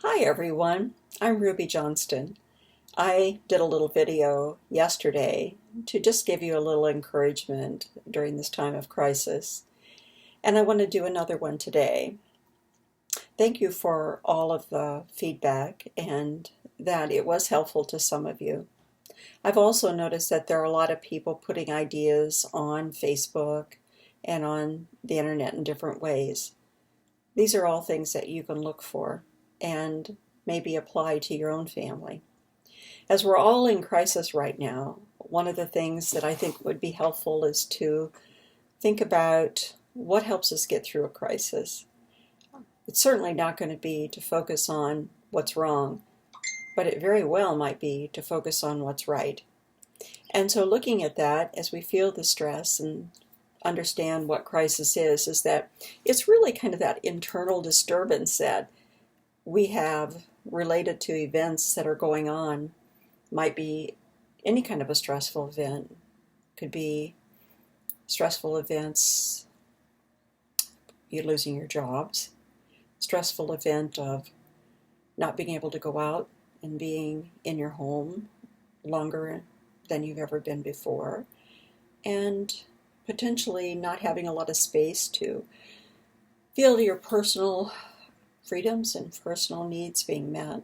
Hi everyone, I'm Ruby Johnston. I did a little video yesterday to just give you a little encouragement during this time of crisis, and I want to do another one today. Thank you for all of the feedback and that it was helpful to some of you. I've also noticed that there are a lot of people putting ideas on Facebook and on the internet in different ways. These are all things that you can look for and maybe apply to your own family. As we're all in crisis right now, one of the things that I think would be helpful is to think about what helps us get through a crisis. It's certainly not going to be to focus on what's wrong, but it very well might be to focus on what's right. And so looking at that as we feel the stress and understand what crisis is that it's really kind of that internal disturbance that we have related to events that are going on. Might be any kind of a stressful event. Could be stressful events, you losing your jobs, stressful event of not being able to go out and being in your home longer than you've ever been before, and potentially not having a lot of space to feel your personal freedoms and personal needs being met.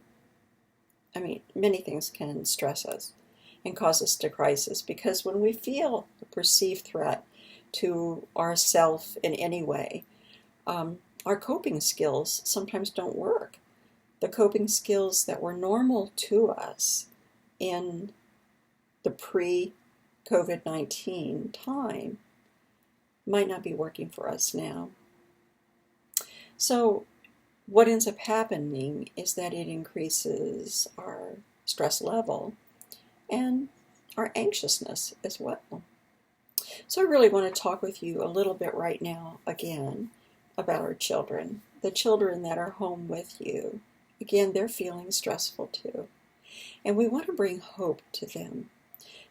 I mean, many things can stress us and cause us to crisis because when we feel a perceived threat to ourself in any way, our coping skills sometimes don't work. The coping skills that were normal to us in the pre-COVID-19 time might not be working for us now. So what ends up happening is that it increases our stress level and our anxiousness as well. So I really want to talk with you a little bit right now again about our children, the children that are home with you. Again, they're feeling stressful too. And we want to bring hope to them.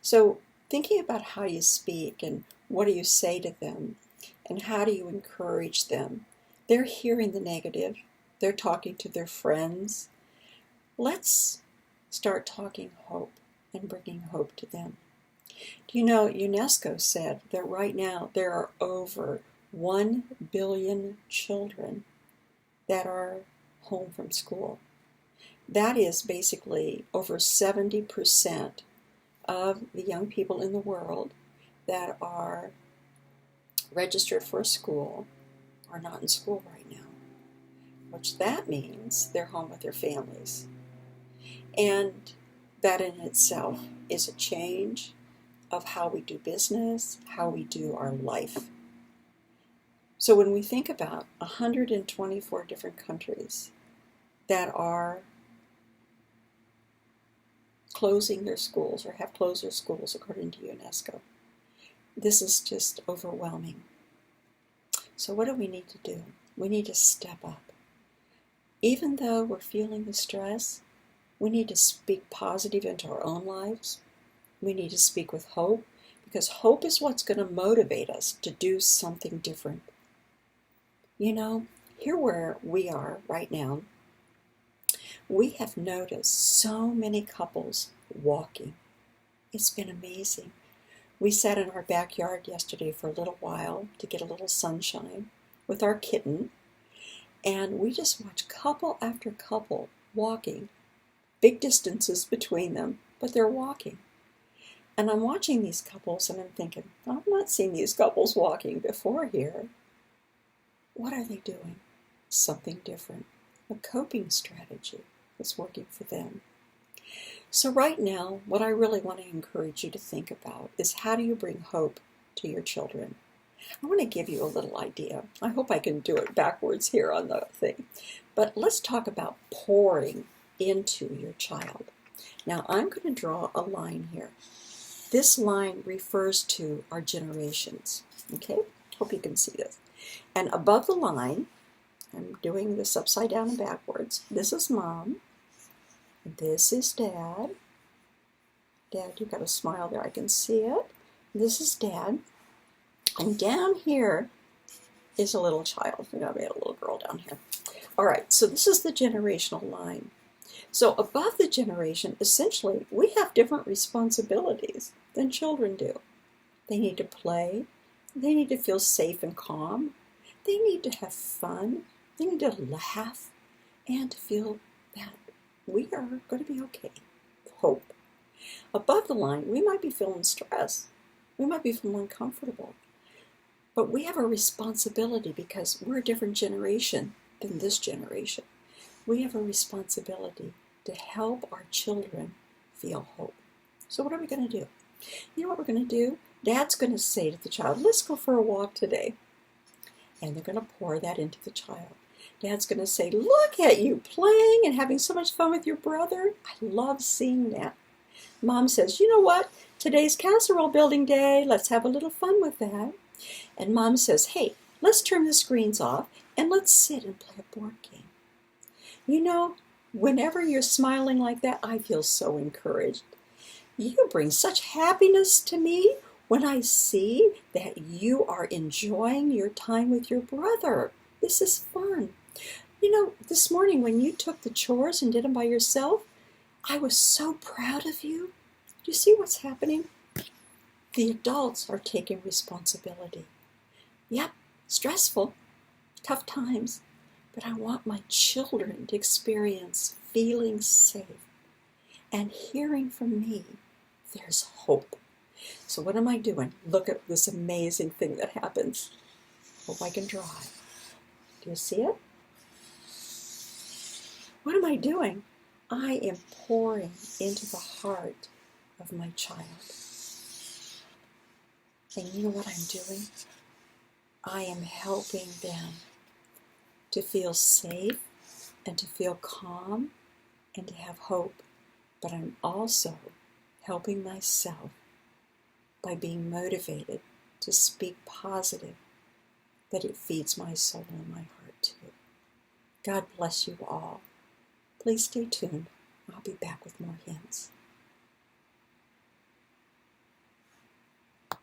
So thinking about how you speak and what do you say to them and how do you encourage them. They're hearing the negative. They're talking to their friends. Let's start talking hope and bringing hope to them. Do you know, UNESCO said that right now there are over 1 billion children that are home from school. That is basically over 70% of the young people in the world that are registered for a school are not in school right now. Which that means they're home with their families. And that in itself is a change of how we do business, how we do our life. So when we think about 124 different countries that are closing their schools or have closed their schools according to UNESCO, this is just overwhelming. So what do we need to do? We need to step up. Even though we're feeling the stress, we need to speak positive into our own lives. We need to speak with hope, because hope is what's going to motivate us to do something different. You know, here where we are right now, we have noticed so many couples walking. It's been amazing. We sat in our backyard yesterday for a little while to get a little sunshine with our kitten. And we just watch couple after couple walking, big distances between them, but they're walking. And I'm watching these couples and I'm thinking, I've not seen these couples walking before here. What are they doing? Something different. A coping strategy is working for them. So right now, what I really want to encourage you to think about is how do you bring hope to your children? I want to give you a little idea. I hope I can do it backwards here on the thing. But let's talk about pouring into your child. Now I'm going to draw a line here. This line refers to our generations. Okay? Hope you can see this. And above the line, I'm doing this upside down and backwards. This is mom. This is dad. Dad, you've got a smile there. I can see it. This is dad. And down here is a little child. We got a little girl down here. All right, so this is the generational line. So above the generation, essentially, we have different responsibilities than children do. They need to play. They need to feel safe and calm. They need to have fun. They need to laugh and to feel that we are going to be okay. Hope. Above the line, we might be feeling stress. We might be feeling uncomfortable. But we have a responsibility because we're a different generation than this generation. We have a responsibility to help our children feel hope. So what are we going to do? You know what we're going to do? Dad's going to say to the child, let's go for a walk today. And they're going to pour that into the child. Dad's going to say, look at you playing and having so much fun with your brother. I love seeing that. Mom says, you know what? Today's casserole building day. Let's have a little fun with that. And Mom says, hey, let's turn the screens off and let's sit and play a board game. You know, whenever you're smiling like that, I feel so encouraged. You bring such happiness to me when I see that you are enjoying your time with your brother. This is fun. You know, this morning when you took the chores and did them by yourself, I was so proud of you. Do you see what's happening? The adults are taking responsibility. Yep, stressful, tough times, but I want my children to experience feeling safe and hearing from me there's hope. So what am I doing? Look at this amazing thing that happens. Hope I can draw it. Do you see it? What am I doing? I am pouring into the heart of my child. And you know what I'm doing? I am helping them to feel safe and to feel calm and to have hope. But I'm also helping myself by being motivated to speak positive, that it feeds my soul and my heart too. God bless you all. Please stay tuned. I'll be back with more hints.